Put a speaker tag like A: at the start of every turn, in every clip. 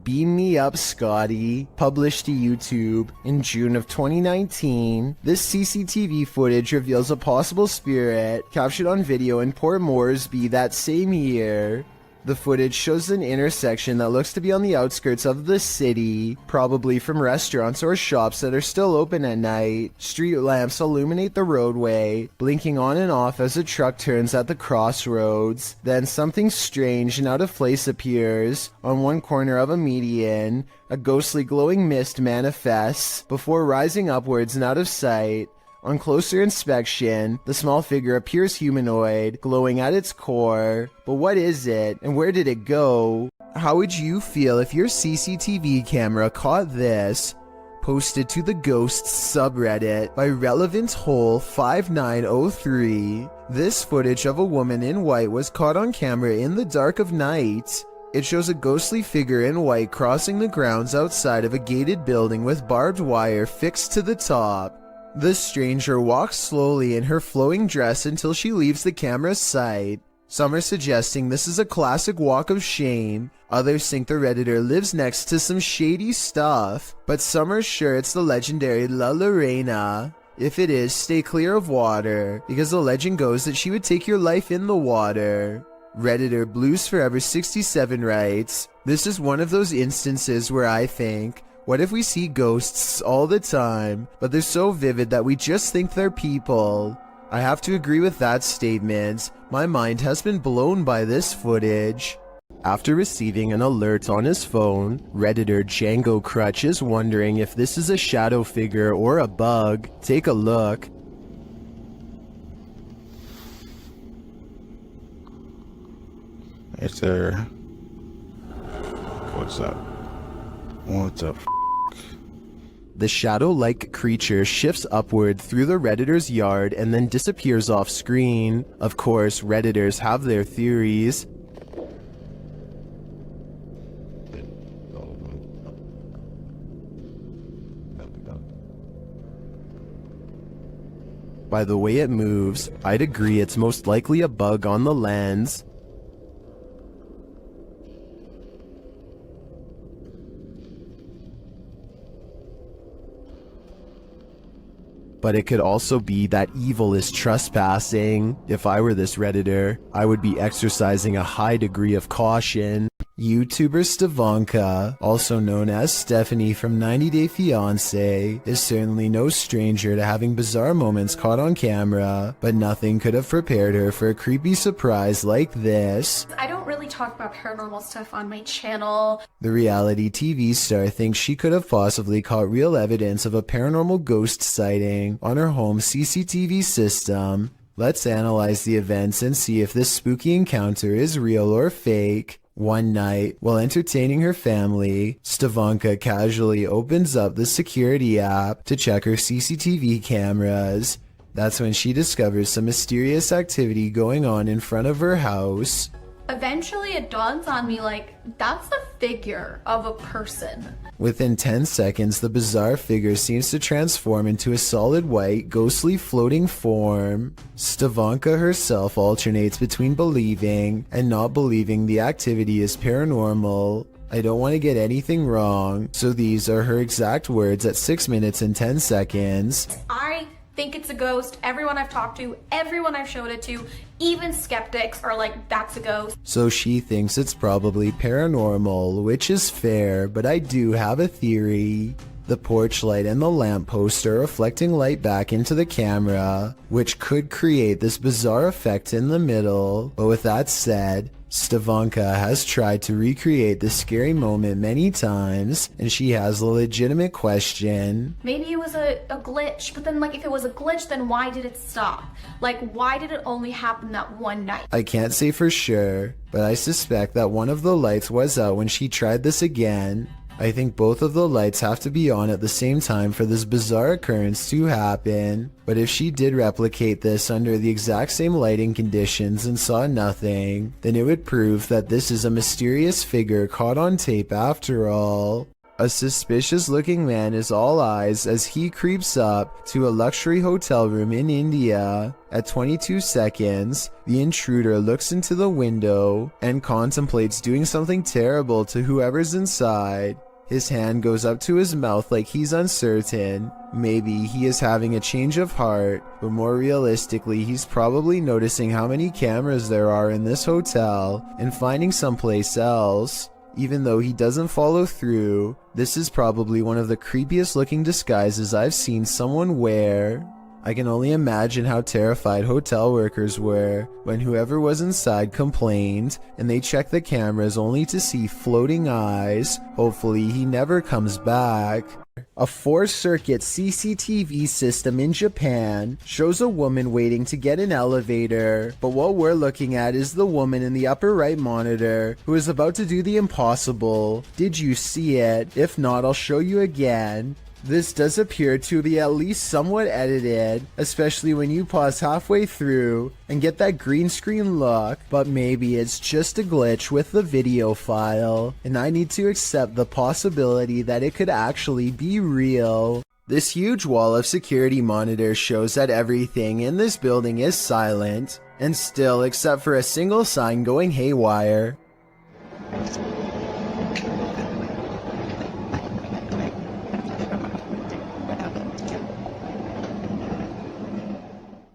A: Beam Me Up Scotty, published to YouTube in June of 2019. This CCTV footage reveals a possible spirit captured on video in Port Moresby that same year. The footage shows an intersection that looks to be on the outskirts of the city, probably from restaurants or shops that are still open at night. Street lamps illuminate the roadway, blinking on and off as a truck turns at the crossroads. Then something strange and out of place appears. On one corner of a median, a ghostly glowing mist manifests before rising upwards and out of sight. On closer inspection, the small figure appears humanoid, glowing at its core. But what is it, and where did it go? How would you feel if your CCTV camera caught this? Posted to the Ghosts subreddit by Relevant Hole 5903. This footage of a woman in white was caught on camera in the dark of night. It shows a ghostly figure in white crossing the grounds outside of a gated building with barbed wire fixed to the top. The stranger walks slowly in her flowing dress until she leaves the camera's sight. Some are suggesting this is a classic walk of shame. Others think the Redditor lives next to some shady stuff. But some are sure it's the legendary La Lorena. If it is, stay clear of water, because the legend goes that she would take your life in the water. Redditor Blues Forever 67 writes, "This is one of those instances where I think, what if we see ghosts all the time, but they're so vivid that we just think they're people?" I have to agree with that statement. My mind has been blown by this footage. After receiving an alert on his phone, Redditor Django Crutch is wondering if this is a shadow figure or a bug. Take a look.
B: Yes, sir. What's up? What's up?
A: The shadow-like creature shifts upward through the Redditor's yard and then disappears off screen. Of course, Redditors have their theories. By the way it moves, I'd agree it's most likely a bug on the lens. But it could also be that evil is trespassing. If I were this Redditor, I would be exercising a high degree of caution. YouTuber Stevanka, also known as Stephanie from 90 Day Fiancé, is certainly no stranger to having bizarre moments caught on camera, but nothing could have prepared her for a creepy surprise like this.
C: I don't really talk about paranormal stuff on my channel.
A: The reality TV star thinks she could have possibly caught real evidence of a paranormal ghost sighting on her home CCTV system. Let's analyze the events and see if this spooky encounter is real or fake. One night, while entertaining her family, Stevanka casually opens up the security app to check her CCTV cameras. That's when she discovers some mysterious activity going on in front of her house.
C: Eventually it dawns on me, like, that's the figure of a person.
A: Within 10 seconds, the bizarre figure seems to transform into a solid white, ghostly floating form. Stevanka herself alternates between believing and not believing the activity is paranormal. I don't want to get anything wrong, so these are her exact words at 6 minutes and 10 seconds.
C: I think it's a ghost. Everyone I've talked to, everyone I've showed it to, even skeptics are like, that's a ghost.
A: So she thinks it's probably paranormal, which is fair, but I do have a theory. The porch light and the lamppost are reflecting light back into the camera, which could create this bizarre effect in the middle. But with that said, Stevanka has tried to recreate this scary moment many times, and she has a legitimate question.
C: Maybe it was a glitch, but then, like, if it was a glitch, then why did it stop? Like, why did it only happen that one night?
A: I can't say for sure, but I suspect that one of the lights was out when she tried this again. I think both of the lights have to be on at the same time for this bizarre occurrence to happen. But if she did replicate this under the exact same lighting conditions and saw nothing, then it would prove that this is a mysterious figure caught on tape after all. A suspicious looking man is all eyes as he creeps up to a luxury hotel room in India. At 22 seconds, the intruder looks into the window and contemplates doing something terrible to whoever's inside. His hand goes up to his mouth like he's uncertain. Maybe he is having a change of heart, but more realistically, he's probably noticing how many cameras there are in this hotel and finding someplace else. Even though he doesn't follow through, this is probably one of the creepiest looking disguises I've seen someone wear. I can only imagine how terrified hotel workers were when whoever was inside complained and they checked the cameras only to see floating eyes. Hopefully he never comes back. A 4-circuit CCTV system in Japan shows a woman waiting to get an elevator, but what we're looking at is the woman in the upper right monitor who is about to do the impossible. Did you see it? If not, I'll show you again. This does appear to be at least somewhat edited, especially when you pause halfway through and get that green screen look, but maybe it's just a glitch with the video file, and I need to accept the possibility that it could actually be real. This huge wall of security monitors shows that everything in this building is silent, and still except for a single sign going haywire.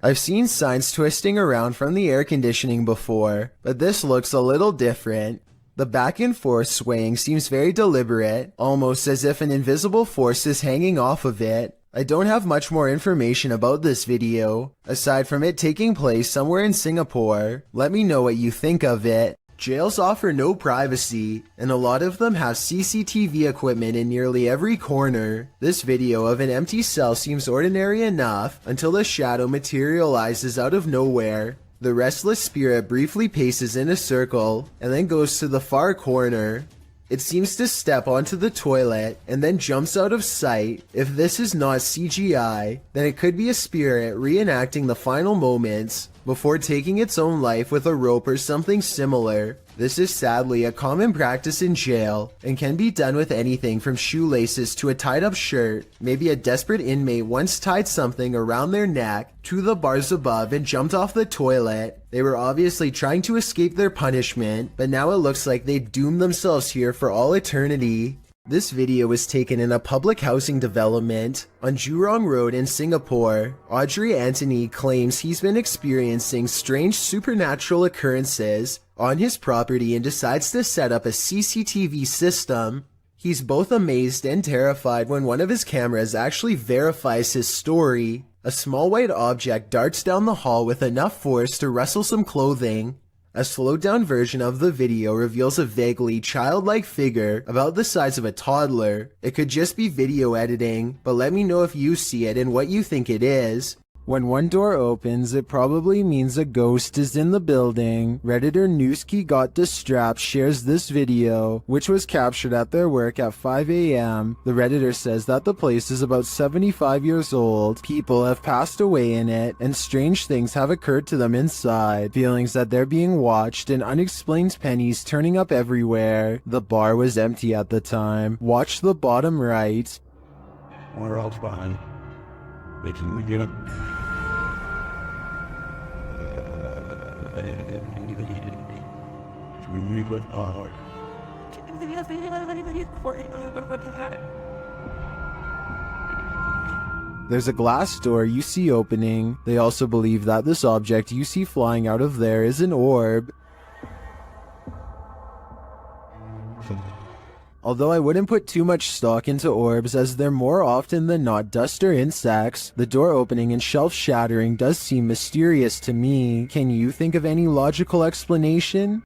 A: I've seen signs twisting around from the air conditioning before, but this looks a little different. The back and forth swaying seems very deliberate, almost as if an invisible force is hanging off of it. I don't have much more information about this video, aside from it taking place somewhere in Singapore. Let me know what you think of it. Jails offer no privacy, and a lot of them have CCTV equipment in nearly every corner. This video of an empty cell seems ordinary enough until the shadow materializes out of nowhere. The restless spirit briefly paces in a circle and then goes to the far corner. It seems to step onto the toilet and then jumps out of sight. If this is not CGI, then it could be a spirit reenacting the final moments before taking its own life with a rope or something similar. This is sadly a common practice in jail and can be done with anything from shoelaces to a tied up shirt. Maybe a desperate inmate once tied something around their neck to the bars above and jumped off the toilet. They were obviously trying to escape their punishment, but now it looks like they doomed themselves here for all eternity. This video was taken in a public housing development on Jurong Road in Singapore. Audrey Anthony claims he's been experiencing strange supernatural occurrences on his property and decides to set up a CCTV system. He's both amazed and terrified when one of his cameras actually verifies his story. A small white object darts down the hall with enough force to rustle some clothing. A slowed down version of the video reveals a vaguely childlike figure about the size of a toddler. It could just be video editing, but let me know if you see it and what you think it is. When one door opens, it probably means a ghost is in the building. Redditor Newski Got Distrapped shares this video, which was captured at their work at 5 a.m. The Redditor says that the place is about 75 years old. People have passed away in it, and strange things have occurred to them inside. Feelings that they're being watched and unexplained pennies turning up everywhere. The bar was empty at the time. Watch the bottom right.
B: We're all fine. We get it.
A: There's a glass door you see opening. They also believe that this object you see flying out of there is an orb. Although I wouldn't put too much stock into orbs as they're more often than not dust or insects, the door opening and shelf shattering does seem mysterious to me. Can you think of any logical explanation?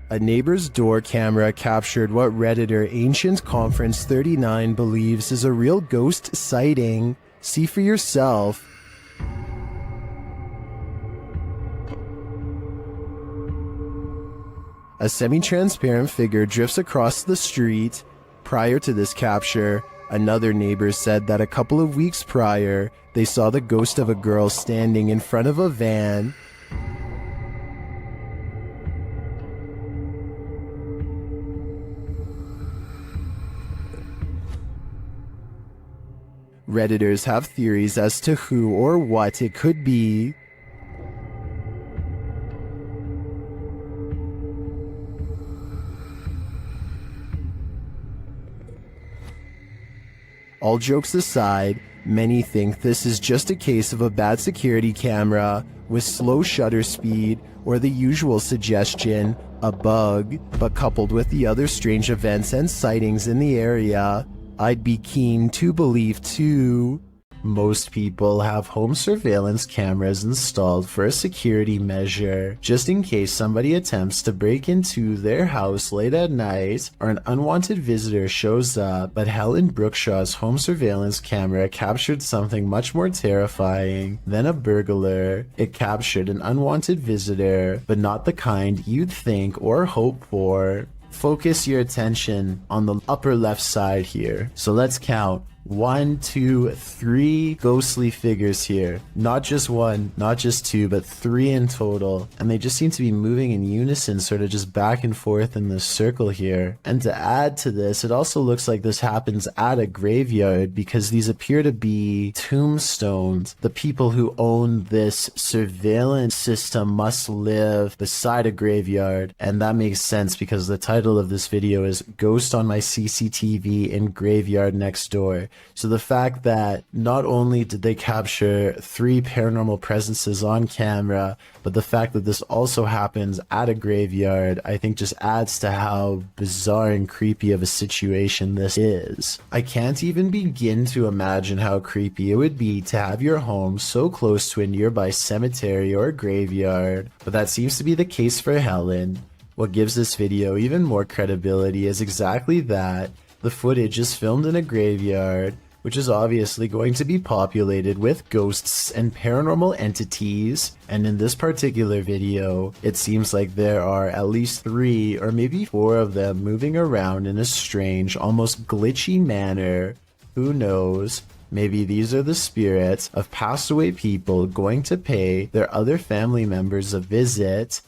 A: A neighbor's door camera captured what Redditor Ancient Conference 39 believes is a real ghost sighting. See for yourself. A semi-transparent figure drifts across the street. Prior to this capture, another neighbor said that a couple of weeks prior, they saw the ghost of a girl standing in front of a van. Redditors have theories as to who or what it could be. All jokes aside, many think this is just a case of a bad security camera with slow shutter speed, or the usual suggestion, a bug, but coupled with the other strange events and sightings in the area, I'd be keen to believe too. Most people have home surveillance cameras installed for a security measure, just in case somebody attempts to break into their house late at night or an unwanted visitor shows up. But Helen Brookshaw's home surveillance camera captured something much more terrifying than a burglar. It captured an unwanted visitor, but not the kind you'd think or hope for. Focus your attention on the upper left side here. So let's count. 1, 2, 3 ghostly figures here. Not just one, not just two, but 3 in total. And they just seem to be moving in unison, sort of just back and forth in this circle here. And to add to this, it also looks like this happens at a graveyard because these appear to be tombstones. The people who own this surveillance system must live beside a graveyard. And that makes sense because the title of this video is Ghost on My CCTV in Graveyard Next Door. So the fact that not only did they capture 3 paranormal presences on camera, but the fact that this also happens at a graveyard, I think just adds to how bizarre and creepy of a situation this is. I can't even begin to imagine how creepy it would be to have your home so close to a nearby cemetery or graveyard, but that seems to be the case for Helen. What gives this video even more credibility is exactly that. The footage is filmed in a graveyard, which is obviously going to be populated with ghosts and paranormal entities, and in this particular video, it seems like there are at least 3 or maybe 4 of them moving around in a strange, almost glitchy manner. Who knows? Maybe these are the spirits of passed away people going to pay their other family members a visit.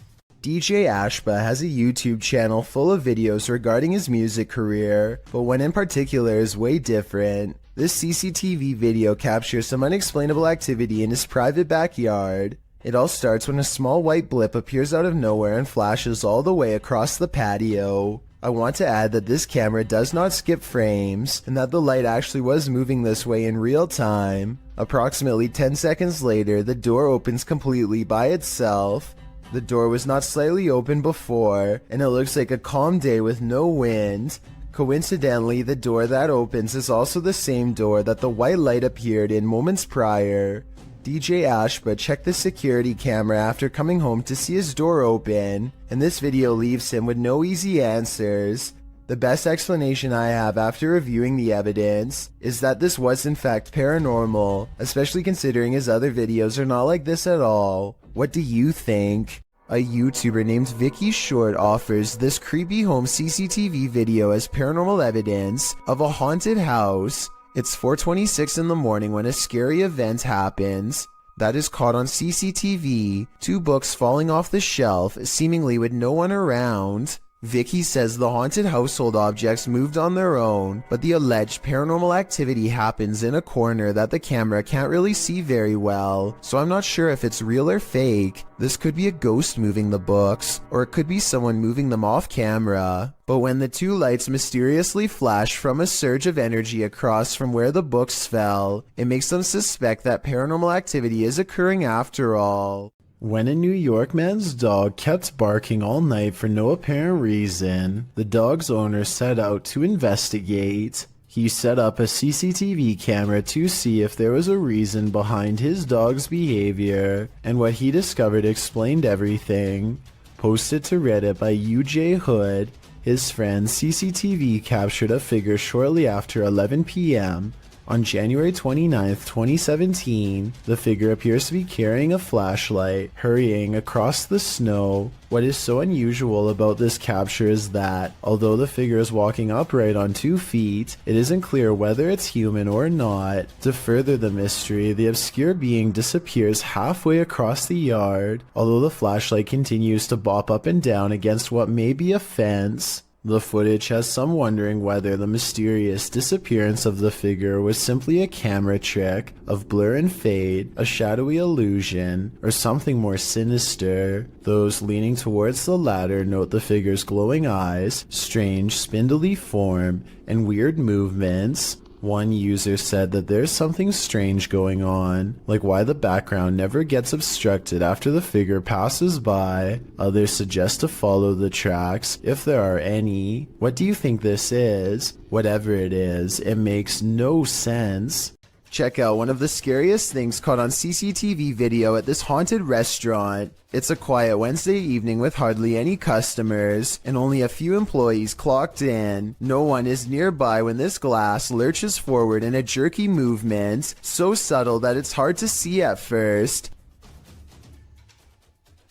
A: DJ Ashba has a YouTube channel full of videos regarding his music career, but one in particular is way different. This CCTV video captures some unexplainable activity in his private backyard. It all starts when a small white blip appears out of nowhere and flashes all the way across the patio. I want to add that this camera does not skip frames, and that the light actually was moving this way in real time. Approximately 10 seconds later, the door opens completely by itself. The door was not slightly open before, and it looks like a calm day with no wind. Coincidentally, the door that opens is also the same door that the white light appeared in moments prior. DJ Ashba checked the security camera after coming home to see his door open, and this video leaves him with no easy answers. The best explanation I have after reviewing the evidence is that this was in fact paranormal, especially considering his other videos are not like this at all. What do you think? A YouTuber named Vicky Short offers this creepy home CCTV video as paranormal evidence of a haunted house. It's 4:26 in the morning when a scary event happens that is caught on CCTV, 2 books falling off the shelf, seemingly with no one around. Vicky says the haunted household objects moved on their own, but the alleged paranormal activity happens in a corner that the camera can't really see very well, so I'm not sure if it's real or fake. This could be a ghost moving the books, or it could be someone moving them off camera. But when the 2 lights mysteriously flash from a surge of energy across from where the books fell, it makes them suspect that paranormal activity is occurring after all. When a New York man's dog kept barking all night for no apparent reason, the dog's owner set out to investigate. He set up a CCTV camera to see if there was a reason behind his dog's behavior, and what he discovered explained everything. Posted to Reddit by UJ Hood, his friend CCTV captured a figure shortly after 11 p.m. On January 29, 2017, the figure appears to be carrying a flashlight, hurrying across the snow. What is so unusual about this capture is that, although the figure is walking upright on 2 feet, it isn't clear whether it's human or not. To further the mystery, the obscure being disappears halfway across the yard, although the flashlight continues to bop up and down against what may be a fence. The footage has some wondering whether the mysterious disappearance of the figure was simply a camera trick of blur and fade, a shadowy illusion, or something more sinister. Those leaning towards the latter note the figure's glowing eyes, strange spindly form, and weird movements. One user said that there's something strange going on, like why the background never gets obstructed after the figure passes by. Others suggest to follow the tracks, if there are any. What do you think this is? Whatever it is, it makes no sense. Check out one of the scariest things caught on CCTV video at this haunted restaurant. It's a quiet Wednesday evening with hardly any customers and only a few employees clocked in. No one is nearby when this glass lurches forward in a jerky movement, so subtle that it's hard to see at first.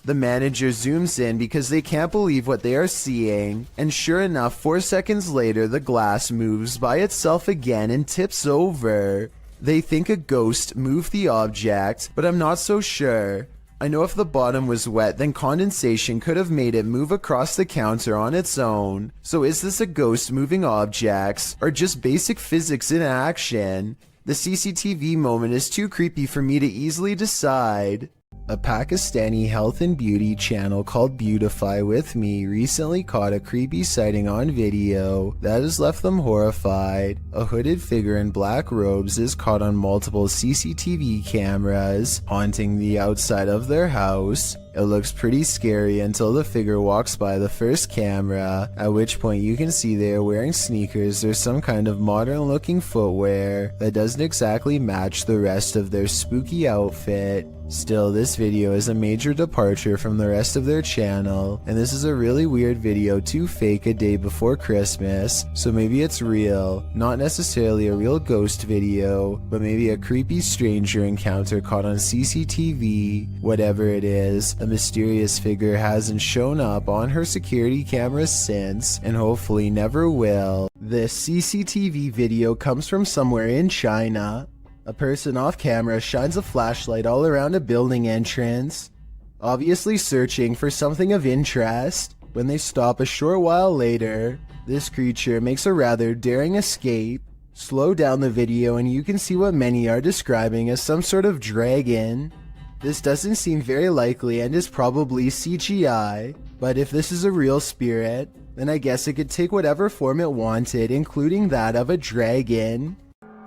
A: The manager zooms in because they can't believe what they are seeing, and sure enough, 4 seconds later the glass moves by itself again and tips over. They think a ghost moved the object, but I'm not so sure. I know if the bottom was wet, then condensation could have made it move across the counter on its own. So is this a ghost moving objects, or just basic physics in action? The CCTV moment is too creepy for me to easily decide. A Pakistani health and beauty channel called Beautify With Me recently caught a creepy sighting on video that has left them horrified. A hooded figure in black robes is caught on multiple CCTV cameras, haunting the outside of their house. It looks pretty scary until the figure walks by the first camera, at which point you can see they are wearing sneakers or some kind of modern looking footwear that doesn't exactly match the rest of their spooky outfit. Still, this video is a major departure from the rest of their channel, and this is a really weird video to fake a day before Christmas, so maybe it's real. Not necessarily a real ghost video, but maybe a creepy stranger encounter caught on CCTV. Whatever it is, a mysterious figure hasn't shown up on her security cameras since, and hopefully never will. This CCTV video comes from somewhere in China. A person off camera shines a flashlight all around a building entrance, obviously searching for something of interest. When they stop a short while later, this creature makes a rather daring escape. Slow down the video and you can see what many are describing as some sort of dragon. This doesn't seem very likely and is probably CGI, but if this is a real spirit, then I guess it could take whatever form it wanted, including that of a dragon.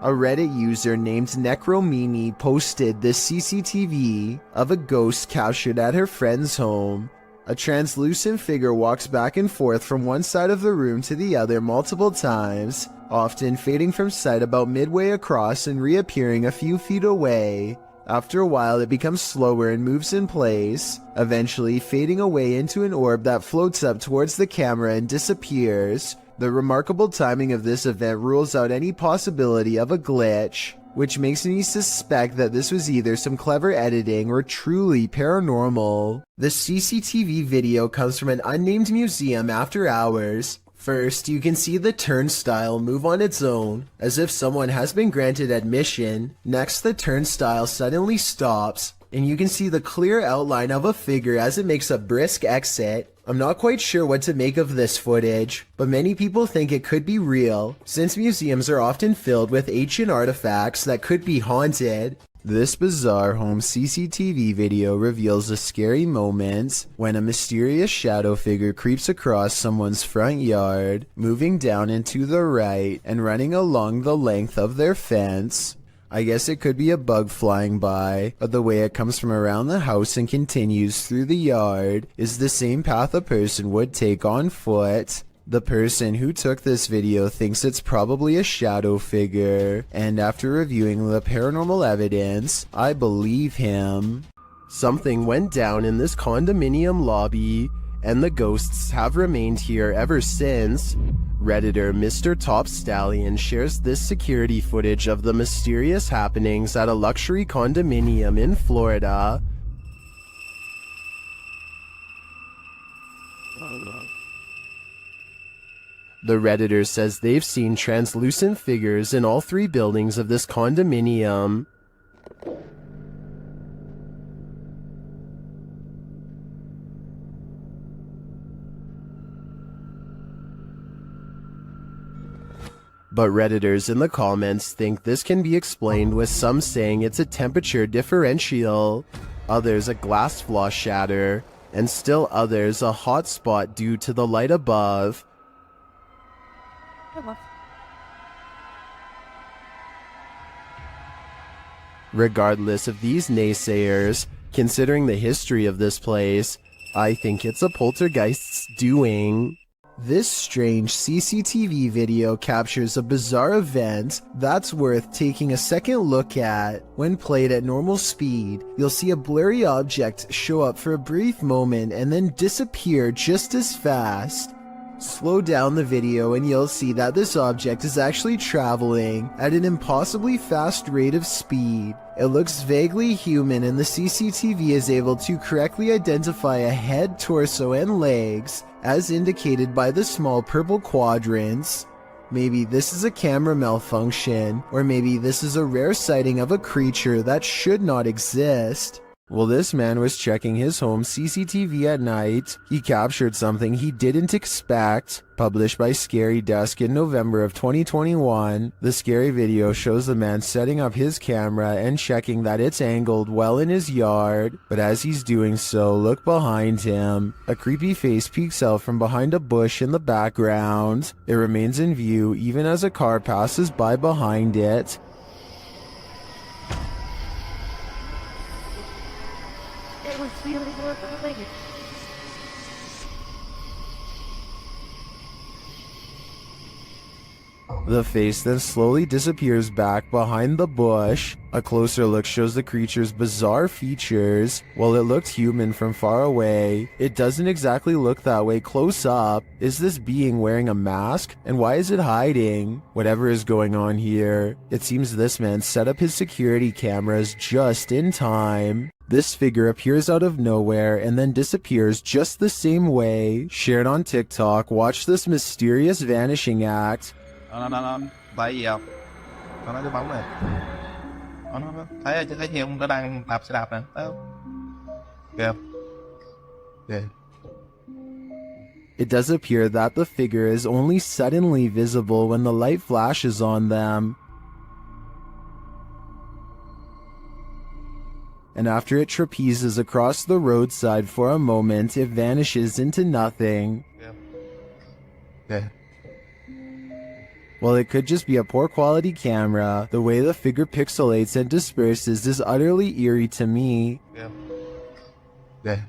A: A Reddit user named Necromini posted this CCTV of a ghost captured at her friend's home. A translucent figure walks back and forth from one side of the room to the other multiple times, often fading from sight about midway across and reappearing a few feet away. After a while, it becomes slower and moves in place, eventually fading away into an orb that floats up towards the camera and disappears. The remarkable timing of this event rules out any possibility of a glitch, which makes me suspect that this was either some clever editing or truly paranormal. The CCTV video comes from an unnamed museum after hours. First, you can see the turnstile move on its own, as if someone has been granted admission. Next, the turnstile suddenly stops, and you can see the clear outline of a figure as it makes a brisk exit. I'm not quite sure what to make of this footage, but many people think it could be real, since museums are often filled with ancient artifacts that could be haunted. This bizarre home CCTV video reveals a scary moment when a mysterious shadow figure creeps across someone's front yard, moving down and to the right and running along the length of their fence. I guess it could be a bug flying by, but the way it comes from around the house and continues through the yard is the same path a person would take on foot. The person who took this video thinks it's probably a shadow figure, and after reviewing the paranormal evidence, I believe him. Something went down in this condominium lobby, and the ghosts have remained here ever since. Redditor Mr. Top Stallion shares this security footage of the mysterious happenings at a luxury condominium in Florida. The Redditor says they've seen translucent figures in all 3 buildings of this condominium. But Redditors in the comments think this can be explained with some saying it's a temperature differential, others a glass flaw shatter, and still others a hot spot due to the light above. Regardless of these naysayers, considering the history of this place, I think it's a poltergeist's doing. This strange CCTV video captures a bizarre event that's worth taking a second look at. When played at normal speed, you'll see a blurry object show up for a brief moment and then disappear just as fast. Slow down the video and you'll see that this object is actually traveling at an impossibly fast rate of speed. It looks vaguely human and the CCTV is able to correctly identify a head, torso, and legs as indicated by the small purple quadrants. Maybe this is a camera malfunction, or maybe this is a rare sighting of a creature that should not exist. While this man was checking his home CCTV at night, he captured something he didn't expect. Published by Scary Desk in November of 2021, the scary video shows the man setting up his camera and checking that it's angled well in his yard. But as he's doing so, look behind him. A creepy face peeks out from behind a bush in the background. It remains in view even as a car passes by behind it. The face then slowly disappears back behind the bush. A closer look shows the creature's bizarre features. While it looked human from far away, it doesn't exactly look that way close up. Is this being wearing a mask? And why is it hiding? Whatever is going on here, it seems this man set up his security cameras just in time. This figure appears out of nowhere and then disappears just the same way. Shared on TikTok, watch this mysterious vanishing act.
D: Nó tại vì nó cứ bóng này nó thấy thấy nhiều nó đang đạp xe đạp nè kìa kìa.
A: It does appear that the figure is only suddenly visible when the light flashes on them. And after it trapezes across the roadside for a moment, it vanishes into nothing.
D: Okay.
A: While it could just be a poor quality camera, the way the figure pixelates and disperses is utterly eerie to me.
D: Okay.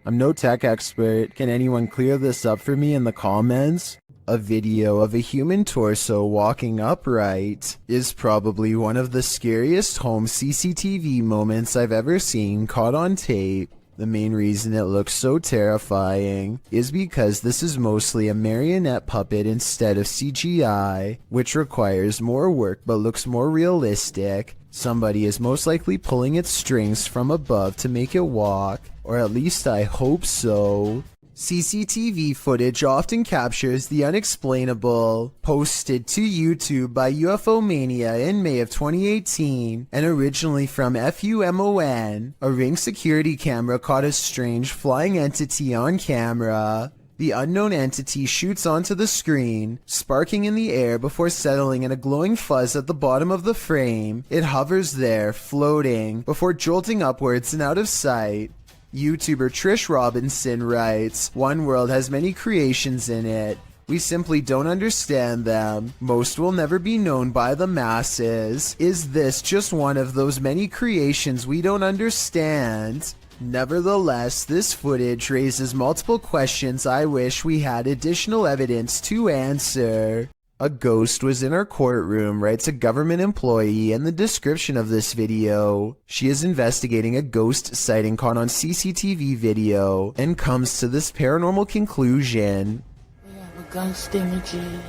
A: I'm no tech expert. Can anyone clear this up for me in the comments? A video of a human torso walking upright is probably one of the scariest home CCTV moments I've ever seen caught on tape. The main reason it looks so terrifying is because this is mostly a marionette puppet instead of CGI, which requires more work but looks more realistic. Somebody is most likely pulling its strings from above to make it walk, or at least I hope so. CCTV footage often captures the unexplainable. Posted to YouTube by UFO Mania in May of 2018, and originally from FUMON, a Ring security camera caught a strange flying entity on camera. The unknown entity shoots onto the screen, sparking in the air before settling in a glowing fuzz at the bottom of the frame. It hovers there, floating, before jolting upwards and out of sight. YouTuber Trish Robinson writes, "One world has many creations in it. We simply don't understand them. Most will never be known by the masses. Is this just one of those many creations we don't understand?" Nevertheless, this footage raises multiple questions I wish we had additional evidence to answer. "A ghost was in our courtroom," writes a government employee in the description of this video. She is investigating a ghost sighting caught on CCTV video and comes to this paranormal conclusion.
E: We have a ghost in the jail.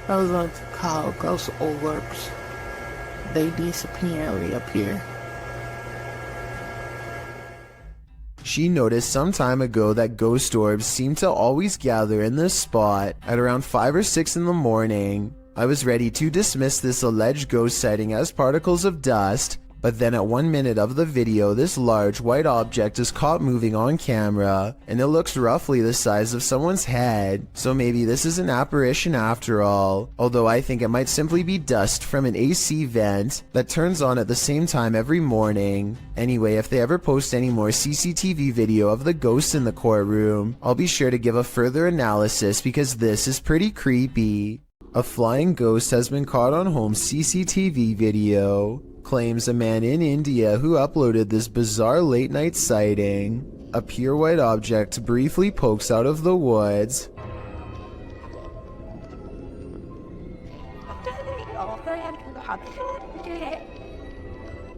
E: Those are called ghost orbs. They disappear and reappear.
A: She noticed some time ago that ghost orbs seem to always gather in this spot at around 5 or 6 in the morning. I was ready to dismiss this alleged ghost sighting as particles of dust, But then at 1 minute of the video, this large white object is caught moving on camera, and it looks roughly the size of someone's head, so maybe this is an apparition after all, although I think it might simply be dust from an AC vent that turns on at the same time every morning. Anyway, if they ever post any more CCTV video of the ghosts in the courtroom, I'll be sure to give a further analysis because this is pretty creepy. A flying ghost has been caught on home CCTV video. Claims a man in India who uploaded this bizarre late night sighting. A pure white object briefly pokes out of the woods.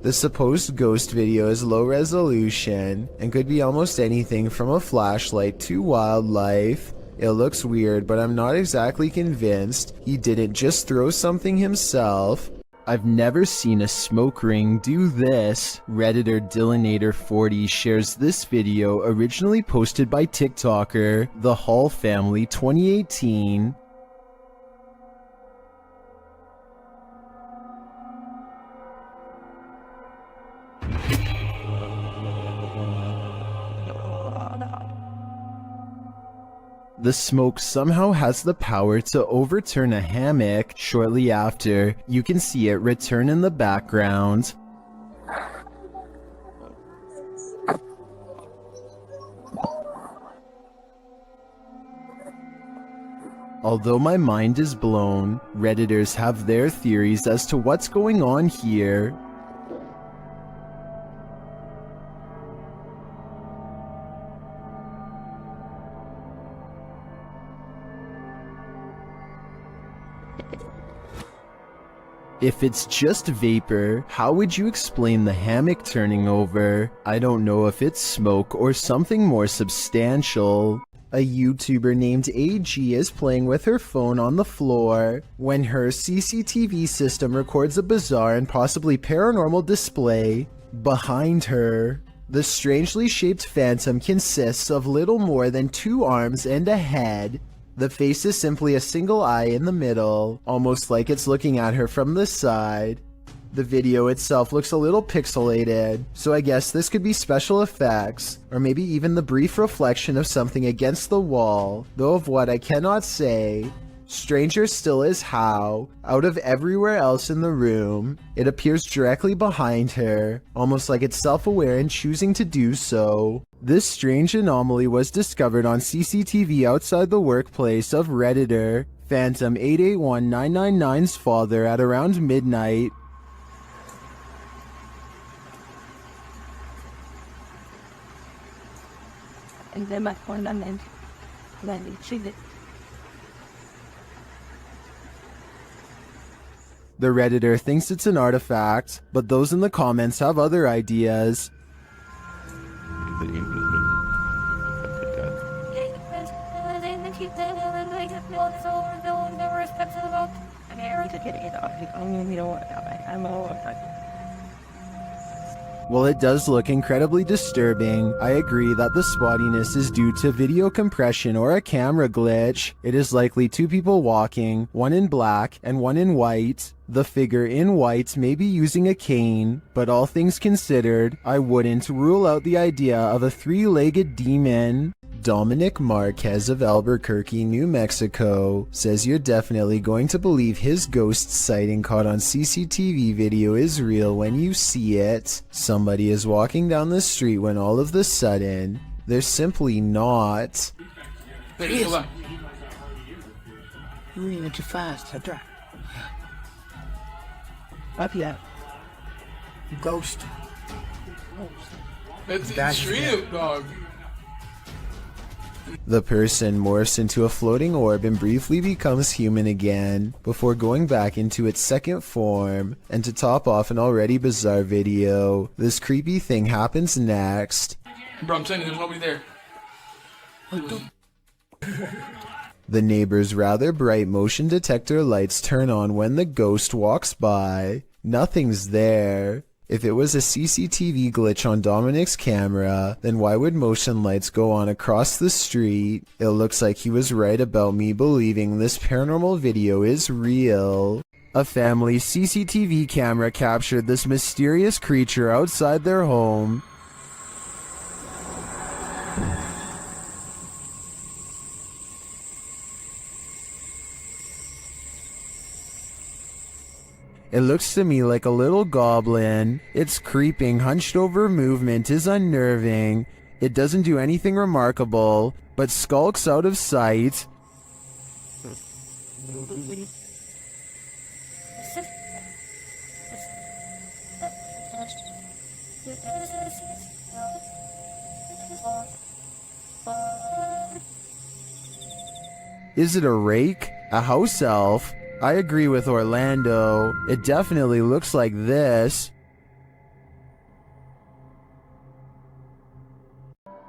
A: The supposed ghost video is low resolution and could be almost anything from a flashlight to wildlife. It looks weird, but I'm not exactly convinced he didn't just throw something himself. I've never seen a smoke ring do this. Redditor Dillinator40 shares this video originally posted by TikToker The Hall Family 2018. The smoke somehow has the power to overturn a hammock. Shortly after, you can see it return in the background. Although my mind is blown, Redditors have their theories as to what's going on here. If it's just vapor, how would you explain the hammock turning over? I don't know if it's smoke or something more substantial. A YouTuber named AG is playing with her phone on the floor when her CCTV system records a bizarre and possibly paranormal display behind her. The strangely shaped phantom consists of little more than 2 arms and a head. The face is simply a single eye in the middle, almost like it's looking at her from the side. The video itself looks a little pixelated, so I guess this could be special effects, or maybe even the brief reflection of something against the wall, though of what I cannot say. Stranger still is how, out of everywhere else in the room, it appears directly behind her, almost like it's self-aware and choosing to do so. This strange anomaly was discovered on CCTV outside the workplace of Redditor Phantom 881999's father at around midnight. The Redditor thinks it's an artifact, but those in the comments have other ideas. While it does look incredibly disturbing, I agree that the spottiness is due to video compression or a camera glitch. It is likely 2 people walking, one in black and one in white. The figure in white may be using a cane, but all things considered, I wouldn't rule out the idea of a 3-legged demon. Dominic Marquez of Albuquerque, New Mexico says you're definitely going to believe his ghost sighting caught on CCTV video is real when you see it. Somebody is walking down the street when all of the sudden, they're simply not.
F: There he is.
E: You're moving too fast. Up here. Ghost.
F: That's extreme, dog.
A: The person morphs into a floating orb and briefly becomes human again, before going back into its second form. And to top off an already bizarre video, this creepy thing happens next.
F: Bro, I'm saying there's nobody there.
A: The neighbor's rather bright motion detector lights turn on when the ghost walks by. Nothing's there. If it was a CCTV glitch on Dominic's camera, then why would motion lights go on across the street? It looks like he was right about me believing this paranormal video is real. A family's CCTV camera captured this mysterious creature outside their home. It looks to me like a little goblin. Its creeping, hunched-over movement is unnerving. It doesn't do anything remarkable, but skulks out of sight. Is it a rake? A house elf? I agree with Orlando. It definitely looks like this.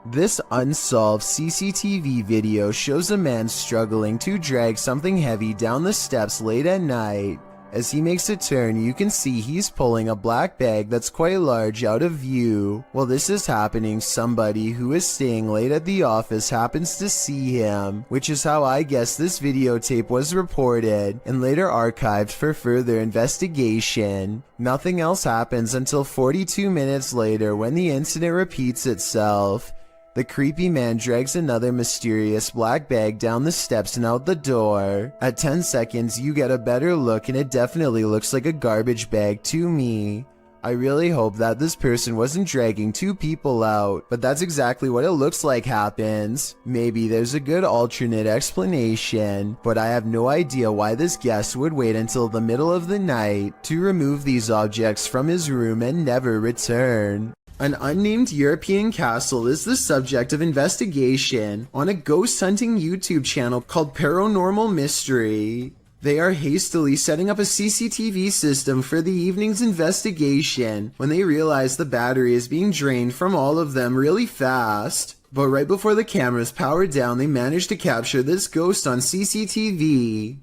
A: This unsolved CCTV video shows a man struggling to drag something heavy down the steps late at night. As he makes a turn, you can see he's pulling a black bag that's quite large out of view. While this is happening, somebody who is staying late at the office happens to see him, which is how I guess this videotape was reported and later archived for further investigation. Nothing else happens until 42 minutes later when the incident repeats itself. The creepy man drags another mysterious black bag down the steps and out the door. At 10 seconds, you get a better look and it definitely looks like a garbage bag to me. I really hope that this person wasn't dragging two people out, but that's exactly what it looks like happens. Maybe there's a good alternate explanation, but I have no idea why this guest would wait until the middle of the night to remove these objects from his room and never return. An unnamed European castle is the subject of investigation on a ghost hunting YouTube channel called Paranormal Mystery. They are hastily setting up a CCTV system for the evening's investigation when they realize the battery is being drained from all of them really fast. But right before the cameras power down, they manage to capture this ghost on CCTV.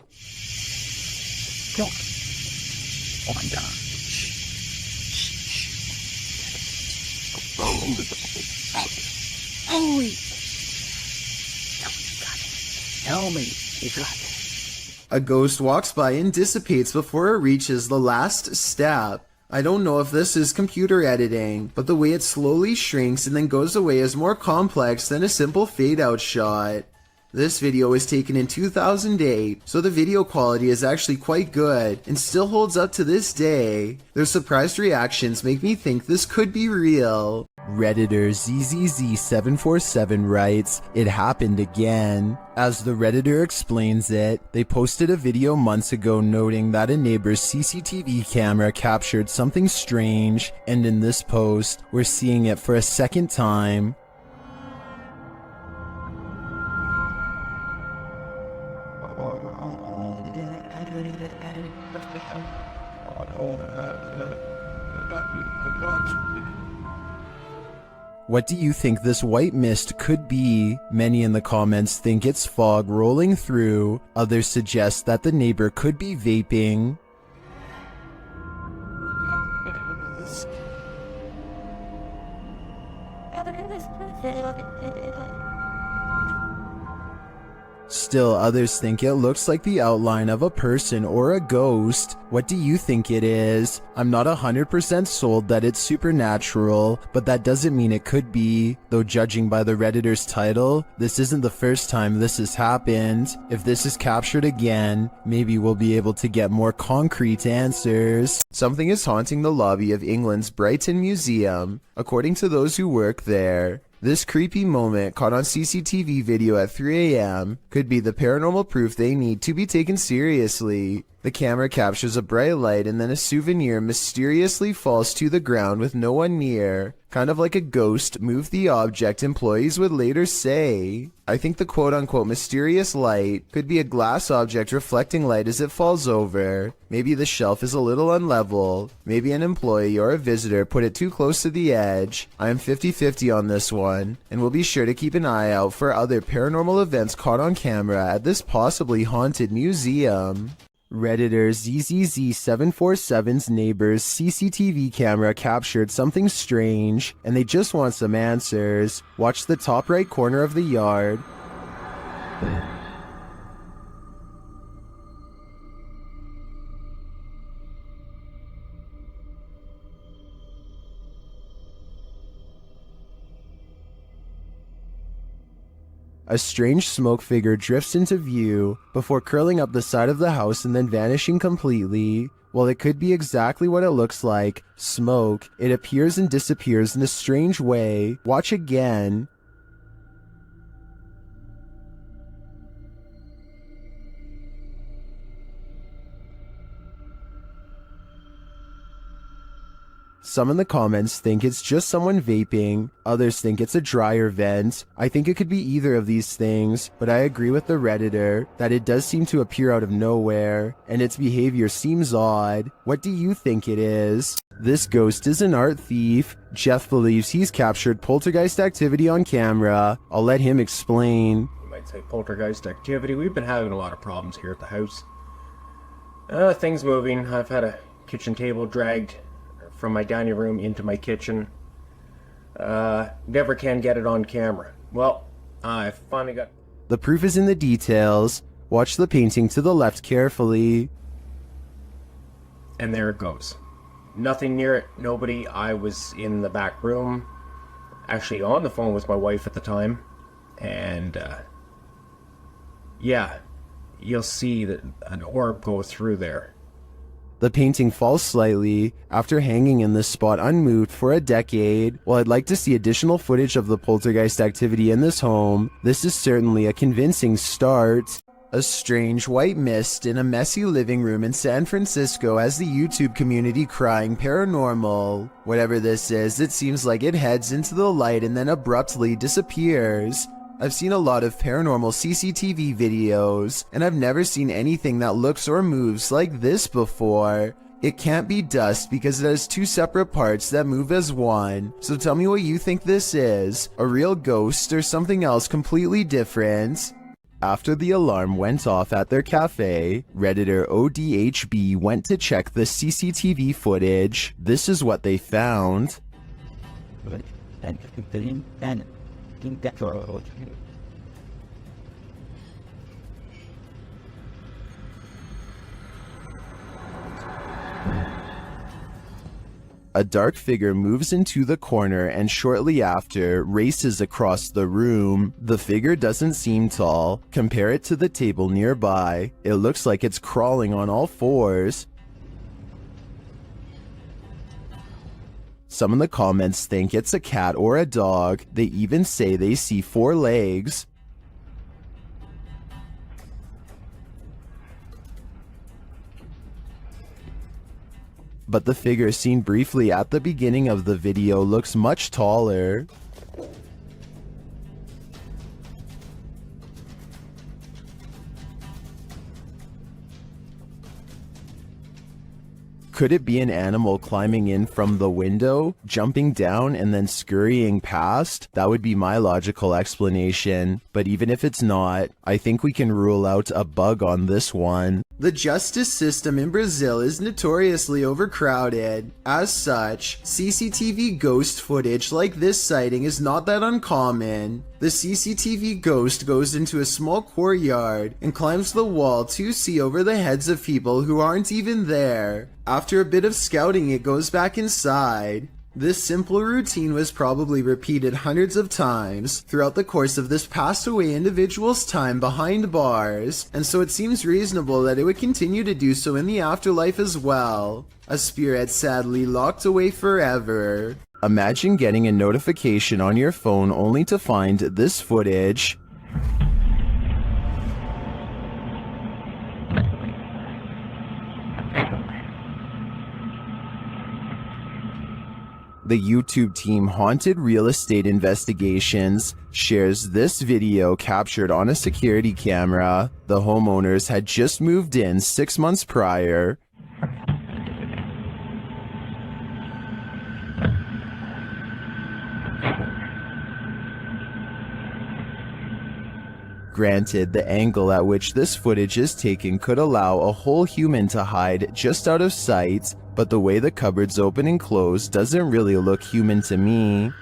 B: Oh my god.
E: Holy! Tell me you got it.
A: A ghost walks by and dissipates before it reaches the last step. I don't know if this is computer editing, but the way it slowly shrinks and then goes away is more complex than a simple fade-out shot. This video was taken in 2008, so the video quality is actually quite good and still holds up to this day. Their surprised reactions make me think this could be real. Redditor ZZZ747 writes, "It happened again." As the Redditor explains it, they posted a video months ago noting that a neighbor's CCTV camera captured something strange, and in this post, we're seeing it for a second time. What do you think this white mist could be? Many in the comments think it's fog rolling through. Others suggest that the neighbor could be vaping. Still, others think it looks like the outline of a person or a ghost. What do you think it is? I'm not 100% sold that it's supernatural, but that doesn't mean it could be. Though judging by the Redditor's title, this isn't the first time this has happened. If this is captured again, maybe we'll be able to get more concrete answers. Something is haunting the lobby of England's Brighton Museum, according to those who work there. This creepy moment, caught on CCTV video at 3 a.m., could be the paranormal proof they need to be taken seriously. The camera captures a bright light and then a souvenir mysteriously falls to the ground with no one near. Kind of like a ghost moved the object, employees would later say. I think the quote-unquote mysterious light could be a glass object reflecting light as it falls over. Maybe the shelf is a little unlevel. Maybe an employee or a visitor put it too close to the edge. I am 50-50 on this one, and we'll be sure to keep an eye out for other paranormal events caught on camera at this possibly haunted museum. Redditor ZZZ747's neighbor's CCTV camera captured something strange, and they just want some answers. Watch the top right corner of the yard. a strange smoke figure drifts into view before curling up the side of the house and then vanishing completely. While it could be exactly what it looks like, smoke, it appears and disappears in a strange way. Watch again. Some in the comments think it's just someone vaping, others think it's a dryer vent. I think it could be either of these things, but I agree with the Redditor that it does seem to appear out of nowhere, and its behavior seems odd. What do you think it is? This ghost is an art thief. Jeff believes he's captured poltergeist activity on camera. I'll let him explain.
G: You might say poltergeist activity. We've been having a lot of problems here at the house. Things moving. I've had a kitchen table dragged from my dining room into my kitchen. Never can get it on camera. Well, I finally got...
A: The proof is in the details. Watch the painting to the left carefully.
G: And there it goes. Nothing near it, nobody. I was in the back room, actually on the phone with my wife at the time, and yeah, you'll see that an orb go through there.
A: The painting falls slightly after hanging in this spot unmoved for a decade. While I'd like to see additional footage of the poltergeist activity in this home, this is certainly a convincing start. A strange white mist in a messy living room in San Francisco has the YouTube community crying paranormal. Whatever this is, it seems like it heads into the light and then abruptly disappears. I've seen a lot of paranormal CCTV videos, and I've never seen anything that looks or moves like this before. It can't be dust because it has two separate parts that move as one. So tell me what you think this is, a real ghost or something else completely different? After the alarm went off at their cafe, Redditor ODHB went to check the CCTV footage. This is what they found. A dark figure moves into the corner and shortly after races across the room. The figure doesn't seem tall. Compare it to the table nearby. It looks like it's crawling on all fours. Some in the comments think it's a cat or a dog. They even say they see 4 legs. But the figure seen briefly at the beginning of the video looks much taller. Could it be an animal climbing in from the window, jumping down, and then scurrying past? That would be my logical explanation. But even if it's not, I think we can rule out a bug on this one. The justice system in Brazil is notoriously overcrowded. As such, CCTV ghost footage like this sighting is not that uncommon. The CCTV ghost goes into a small courtyard and climbs the wall to see over the heads of people who aren't even there. After a bit of scouting, it goes back inside. This simple routine was probably repeated hundreds of times throughout the course of this passed away individual's time behind bars, and so it seems reasonable that it would continue to do so in the afterlife as well. A spirit sadly locked away forever. Imagine getting a notification on your phone only to find this footage. The YouTube team Haunted Real Estate Investigations shares this video captured on a security camera. The homeowners had just moved in 6 months prior. Granted, the angle at which this footage is taken could allow a whole human to hide just out of sight, but the way the cupboards open and close doesn't really look human to me.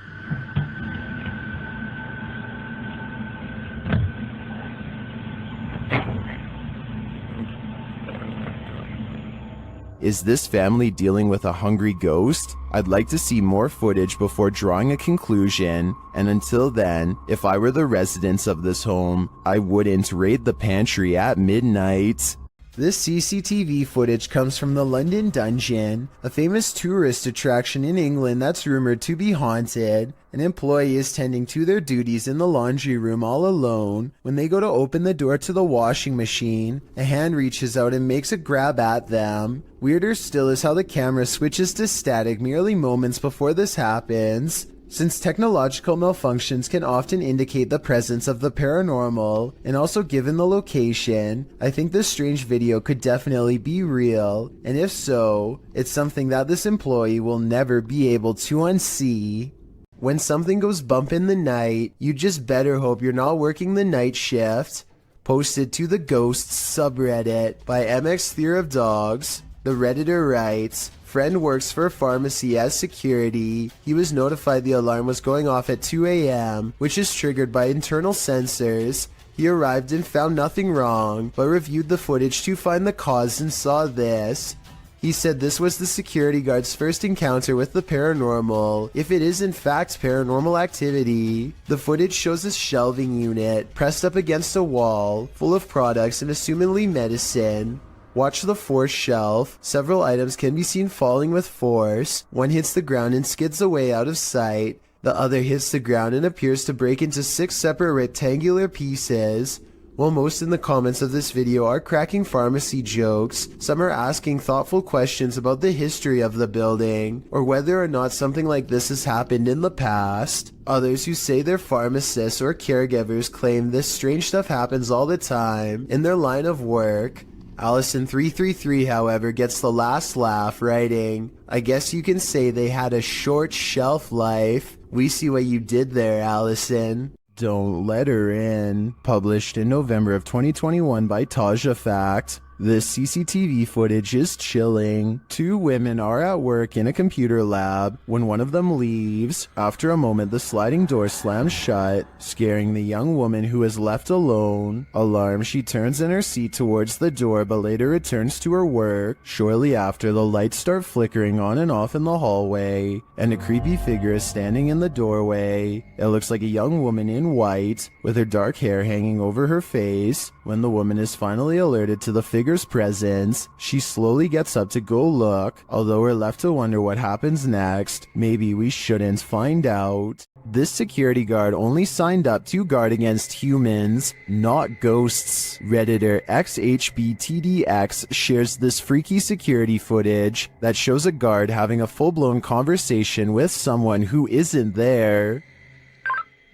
A: Is this family dealing with a hungry ghost? I'd like to see more footage before drawing a conclusion, and until then, if I were the residents of this home, I wouldn't raid the pantry at midnight. This CCTV footage comes from the London Dungeon, a famous tourist attraction in England that's rumored to be haunted. An employee is tending to their duties in the laundry room all alone. When they go to open the door to the washing machine, a hand reaches out and makes a grab at them. Weirder still is how the camera switches to static merely moments before this happens. Since technological malfunctions can often indicate the presence of the paranormal, and also given the location, I think this strange video could definitely be real, and if so, it's something that this employee will never be able to unsee. When something goes bump in the night, you just better hope you're not working the night shift. Posted to the Ghosts subreddit by MX Fear of Dogs. The Redditor writes, friend works for a pharmacy as security. He was notified the alarm was going off at 2 a.m., which is triggered by internal sensors. He arrived and found nothing wrong, but reviewed the footage to find the cause and saw this. He said this was the security guard's first encounter with the paranormal, if it is in fact paranormal activity. The footage shows a shelving unit pressed up against a wall, full of products and assumedly medicine. Watch the fourth shelf. Several items can be seen falling with force. One hits the ground and skids away out of sight. The other hits the ground and appears to break into 6 separate rectangular pieces. While most in the comments of this video are cracking pharmacy jokes, some are asking thoughtful questions about the history of the building, or whether or not something like this has happened in the past. Others who say they're pharmacists or caregivers claim this strange stuff happens all the time in their line of work. Allison333, however, gets the last laugh, writing, I guess you can say they had a short shelf life. We see what you did there, Allison. Don't Let Her In, published in November of 2021 by Taja Fact. This CCTV footage is chilling. 2 women are at work in a computer lab when one of them leaves. After a moment, the sliding door slams shut, scaring the young woman who is left alone. Alarmed, she turns in her seat towards the door but later returns to her work. Shortly after, the lights start flickering on and off in the hallway, and a creepy figure is standing in the doorway. It looks like a young woman in white, with her dark hair hanging over her face. When the woman is finally alerted to the figure's presence, she slowly gets up to go look, although we're left to wonder what happens next. Maybe we shouldn't find out. This security guard only signed up to guard against humans, not ghosts. Redditor XHBTDX shares this freaky security footage that shows a guard having a full-blown conversation with someone who isn't there.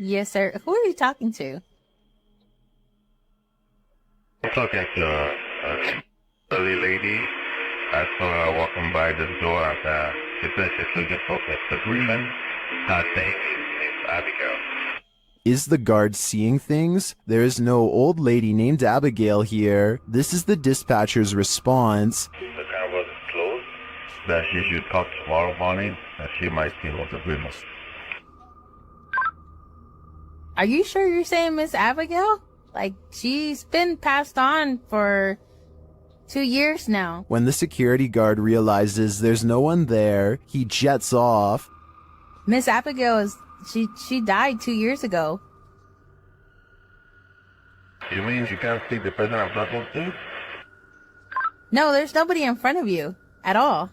H: Yes, sir. Who are you talking to?
B: I'm talking to early lady. I saw her walking by the door and she said she's looking for Mr. Freeman. I think it's Abigail.
A: Is the guard seeing things? There is no old lady named Abigail here. This is the dispatcher's response.
B: The car was closed. That she should call tomorrow morning and she might see Mr. Freeman.
H: Are you sure you're saying Miss Abigail? Like, she's been passed on for 2 years now.
A: When the security guard realizes there's no one there, he jets off.
H: Miss Abigail is, she died 2 years ago.
B: You mean you can't see the person I'm talking to?
H: No, there's nobody in front of you at all.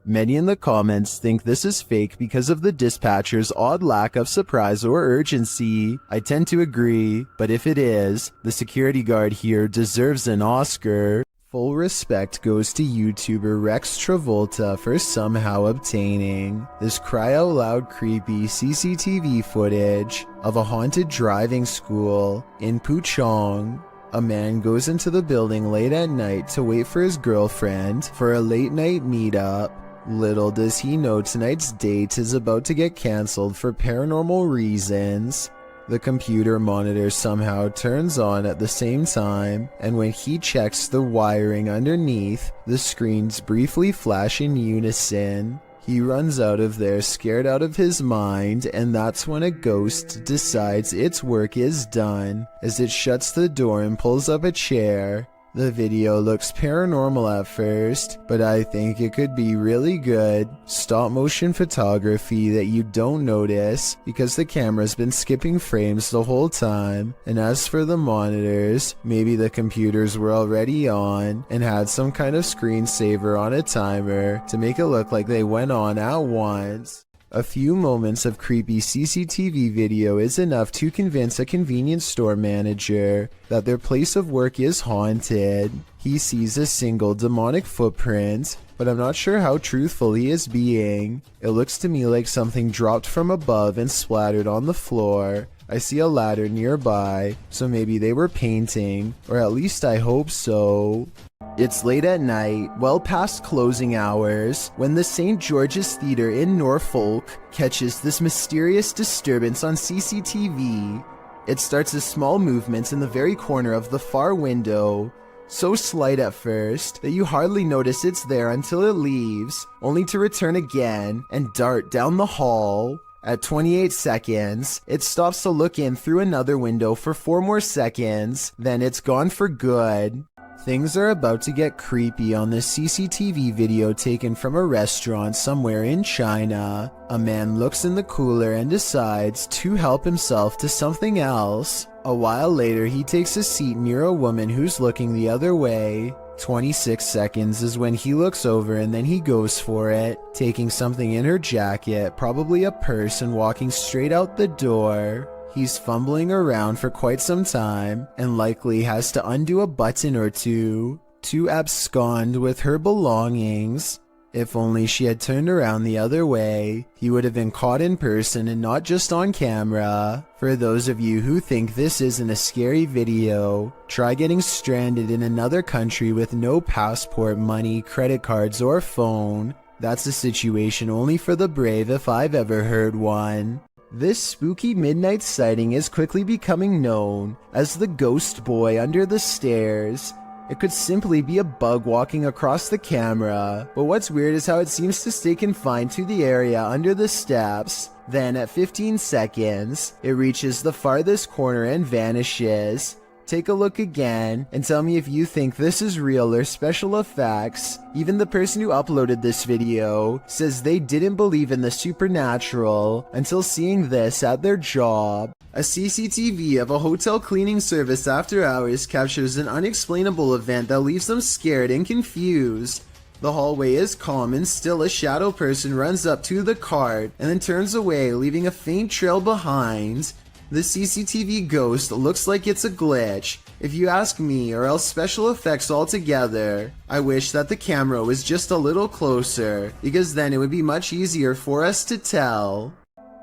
A: Many in the comments think this is fake because of the dispatcher's odd lack of surprise or urgency. I tend to agree, but if it is, the security guard here deserves an Oscar. Full respect goes to YouTuber Rex Travolta for somehow obtaining this cry-out-loud creepy CCTV footage of a haunted driving school in Puchong. A man goes into the building late at night to wait for his girlfriend for a late-night meetup. Little does he know tonight's date is about to get cancelled for paranormal reasons. The computer monitor somehow turns on at the same time, and when he checks the wiring underneath, the screens briefly flash in unison. He runs out of there scared out of his mind, and that's when a ghost decides its work is done, as it shuts the door and pulls up a chair. The video looks paranormal at first, but I think it could be really good stop motion photography that you don't notice because the camera's been skipping frames the whole time. And as for the monitors, maybe the computers were already on and had some kind of screensaver on a timer to make it look like they went on at once. A few moments of creepy CCTV video is enough to convince a convenience store manager that their place of work is haunted. He sees a single demonic footprint, but I'm not sure how truthful he is being. It looks to me like something dropped from above and splattered on the floor. I see a ladder nearby, so maybe they were painting, or at least I hope so. It's late at night, well past closing hours, when the St. George's Theatre in Norfolk catches this mysterious disturbance on CCTV. It starts as small movements in the very corner of the far window, so slight at first that you hardly notice it's there until it leaves, only to return again and dart down the hall. At 28 seconds, it stops to look in through another window for 4 more seconds, then it's gone for good. Things are about to get creepy on this CCTV video taken from a restaurant somewhere in China. A man looks in the cooler and decides to help himself to something else. A while later, he takes a seat near a woman who's looking the other way. 26 seconds is when he looks over and then he goes for it, taking something in her jacket, probably a purse, and walking straight out the door. He's fumbling around for quite some time and likely has to undo a button or two to abscond with her belongings. If only she had turned around the other way, he would have been caught in person and not just on camera. For those of you who think this isn't a scary video, try getting stranded in another country with no passport, money, credit cards, or phone. That's a situation only for the brave if I've ever heard one. This spooky midnight sighting is quickly becoming known as the ghost boy under the stairs. It could simply be a bug walking across the camera, but what's weird is how it seems to stay confined to the area under the steps. Then at 15 seconds, it reaches the farthest corner and vanishes. Take a look again and tell me if you think this is real or special effects. Even the person who uploaded this video says they didn't believe in the supernatural until seeing this at their job. A CCTV of a hotel cleaning service after hours captures an unexplainable event that leaves them scared and confused. The hallway is calm and still a shadow person runs up to the cart and then turns away, leaving a faint trail behind. The CCTV ghost looks like it's a glitch, if you ask me, or else special effects altogether. I wish that the camera was just a little closer, because then it would be much easier for us to tell.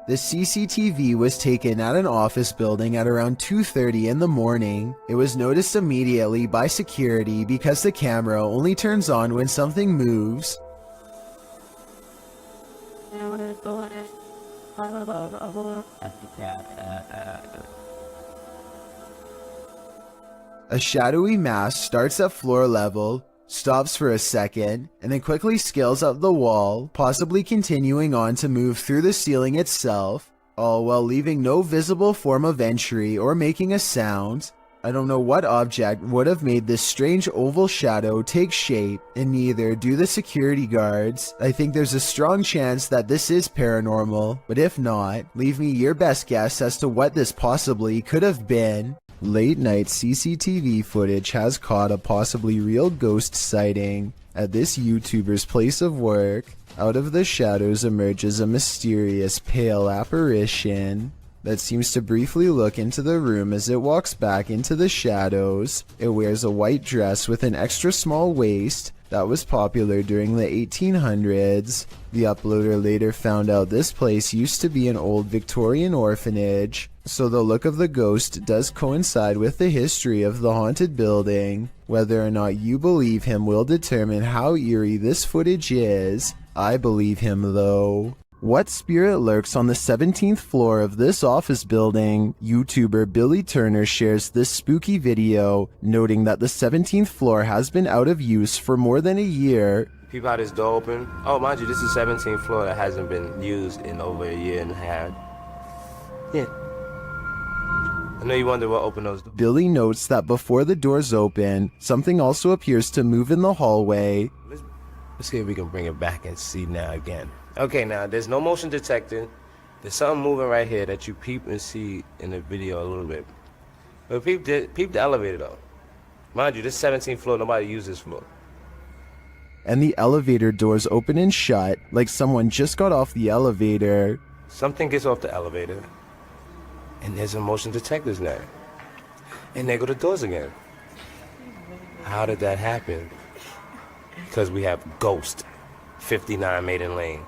A: The CCTV was taken at an office building at around 2:30 in the morning. It was noticed immediately by security because the camera only turns on when something moves. A shadowy mass starts at floor level, stops for a second, and then quickly scales up the wall, possibly continuing on to move through the ceiling itself, all while leaving no visible form of entry or making a sound. I don't know what object would have made this strange oval shadow take shape, and neither do the security guards. I think there's a strong chance that this is paranormal, but if not, leave me your best guess as to what this possibly could have been. Late night CCTV footage has caught a possibly real ghost sighting at this YouTuber's place of work. Out of the shadows emerges a mysterious pale apparition that seems to briefly look into the room as it walks back into the shadows. It wears a white dress with an extra small waist that was popular during the 1800s. The uploader later found out this place used to be an old Victorian orphanage, so the look of the ghost does coincide with the history of the haunted building. Whether or not you believe him will determine how eerie this footage is. I believe him though. What spirit lurks on the 17th floor of this office building? YouTuber Billy Turner shares this spooky video, noting that the 17th floor has been out of use for more than a year.
I: Peep out this door open. Oh, mind you, this is 17th floor that hasn't been used in over a year and a half. Yeah. I know you wonder what opened those doors.
A: Billy notes that before the doors open, something also appears to move in the hallway.
I: Let's see if we can bring it back and see now again. Okay, now there's no motion detected. There's something moving right here that you peep and see in the video a little bit. But peep the elevator though. Mind you, this 17th floor, nobody uses this floor.
A: And the elevator doors open and shut like someone just got off the elevator.
I: Something gets off the elevator, and there's a motion detector's there. And there go the doors again. How did that happen? Because we have Ghost, 59 Maiden Lane.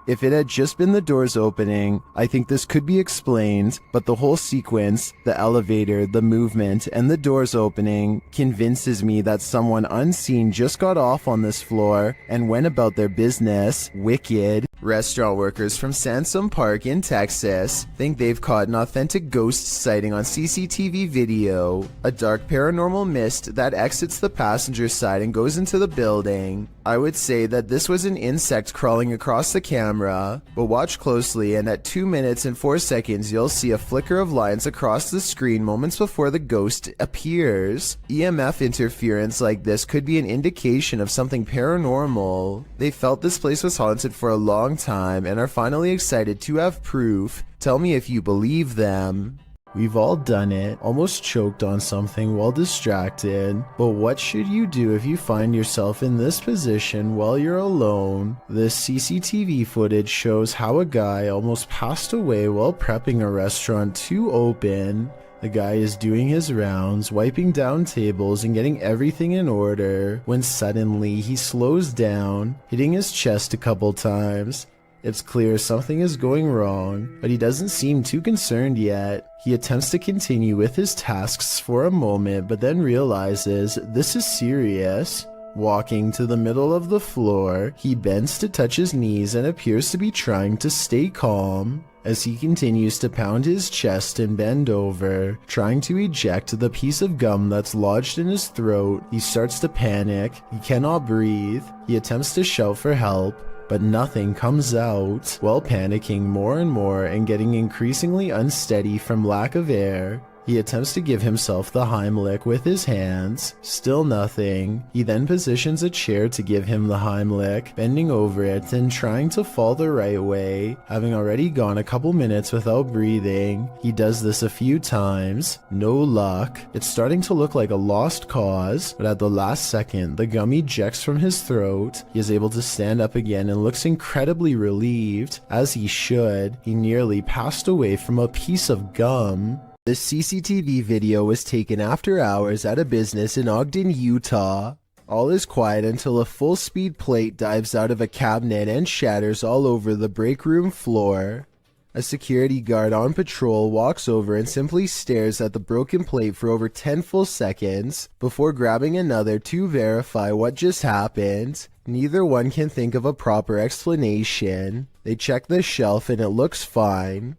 A: If it had just been the doors opening, I think this could be explained, but the whole sequence, the elevator, the movement, and the doors opening convinces me that someone unseen just got off on this floor and went about their business wicked. Restaurant workers from Sansom Park in Texas think they've caught an authentic ghost sighting on CCTV video. A dark paranormal mist that exits the passenger side and goes into the building. I would say that this was an insect crawling across the camera, but watch closely and at 2 minutes and 4 seconds you'll see a flicker of lines across the screen moments before the ghost appears. EMF interference like this could be an indication of something paranormal. They felt this place was haunted for a long time and are finally excited to have proof. Tell me if you believe them. We've all done it, almost choked on something while distracted, but what should you do if you find yourself in this position while you're alone? This CCTV footage shows how a guy almost passed away while prepping a restaurant to open. The guy is doing his rounds, wiping down tables and getting everything in order, when suddenly he slows down, hitting his chest a couple times. It's clear something is going wrong, but he doesn't seem too concerned yet. He attempts to continue with his tasks for a moment, but then realizes this is serious. Walking to the middle of the floor, he bends to touch his knees and appears to be trying to stay calm. As he continues to pound his chest and bend over, trying to eject the piece of gum that's lodged in his throat, he starts to panic. He cannot breathe. He attempts to shout for help, but nothing comes out. While panicking more and more and getting increasingly unsteady from lack of air, he attempts to give himself the Heimlich with his hands. Still nothing. He then positions a chair to give him the Heimlich, bending over it and trying to fall the right way. Having already gone a couple minutes without breathing, he does this a few times. No luck. It's starting to look like a lost cause, but at the last second, the gum ejects from his throat. He is able to stand up again and looks incredibly relieved, as he should. He nearly passed away from a piece of gum. This CCTV video was taken after hours at a business in Ogden, Utah. All is quiet until a full-speed plate dives out of a cabinet and shatters all over the break room floor. A security guard on patrol walks over and simply stares at the broken plate for over 10 full seconds before grabbing another to verify what just happened. Neither one can think of a proper explanation. They check the shelf and it looks fine.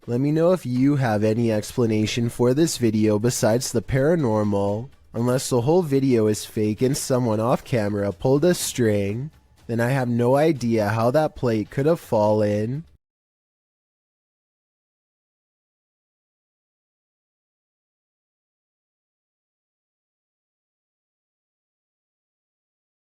A: Let me know if you have any explanation for this video besides the paranormal. Unless the whole video is fake and someone off camera pulled a string, then I have no idea how that plate could have fallen.